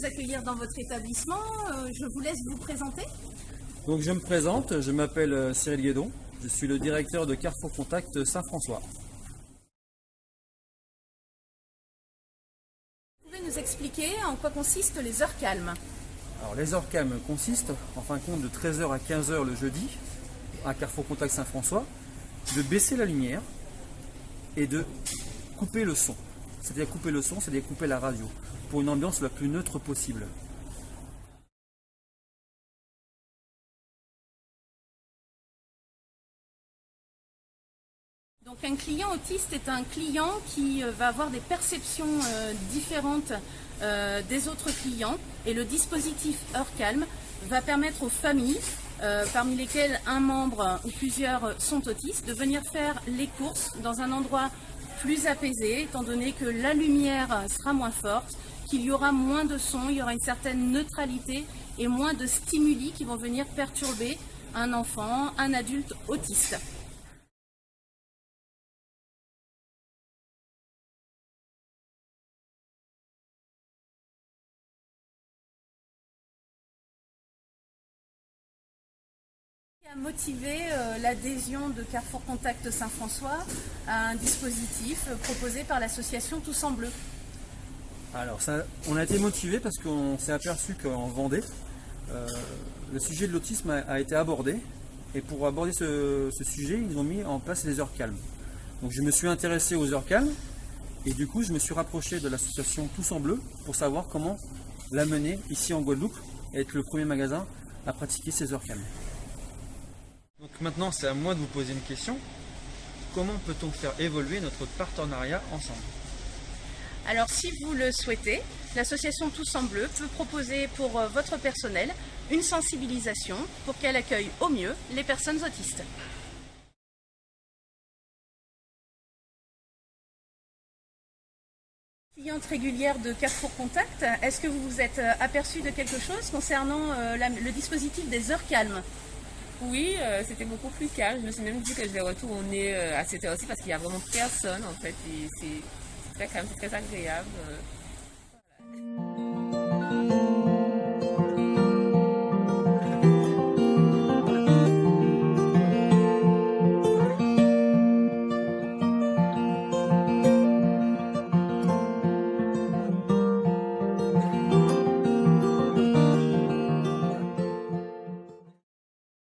vous accueillir dans votre établissement. Je vous laisse vous présenter. Donc je me présente, je m'appelle Cyril Guédon, je suis le directeur de Carrefour Contact Saint-François. Vous pouvez nous expliquer en quoi consistent les heures calmes? Alors les heures calmes consistent, en fin de compte, de 13 h à 15 h le jeudi, à Carrefour Contact Saint-François, de baisser la lumière et de couper le son. C'est-à-dire couper le son, c'est-à-dire couper la radio, pour une ambiance la plus neutre possible. Donc un client autiste est un client qui va avoir des perceptions différentes des autres clients, et le dispositif Heures Calmes va permettre aux familles, parmi lesquelles un membre ou plusieurs sont autistes, de venir faire les courses dans un endroit plus apaisé, étant donné que la lumière sera moins forte, qu'il y aura moins de son, il y aura une certaine neutralité et moins de stimuli qui vont venir perturber un enfant, un adulte autiste. Qui a motivé l'adhésion de Carrefour Contact Saint-François à un dispositif proposé par l'association Tous en Bleu? Alors on a été motivé parce qu'on s'est aperçu qu'en Vendée, le sujet de l'autisme a été abordé, et pour aborder ce sujet, ils ont mis en place les heures calmes. Donc je me suis intéressé aux heures calmes, et du coup je me suis rapproché de l'association Tous en Bleu pour savoir comment la mener ici en Guadeloupe et être le premier magasin à pratiquer ces heures calmes. Donc maintenant c'est à moi de vous poser une question. Comment peut-on faire évoluer notre partenariat ensemble? Alors si vous le souhaitez, l'association Tous en Bleu peut proposer pour votre personnel une sensibilisation pour qu'elle accueille au mieux les personnes autistes. Cliente régulière de Carrefour Contact, est-ce que vous vous êtes aperçu de quelque chose concernant le dispositif des heures calmes? Oui, c'était beaucoup plus calme. Je me suis même dit que je vais retourner à cette heure-ci parce qu'il n'y a vraiment personne en fait. Et c'est très calme, c'est très agréable.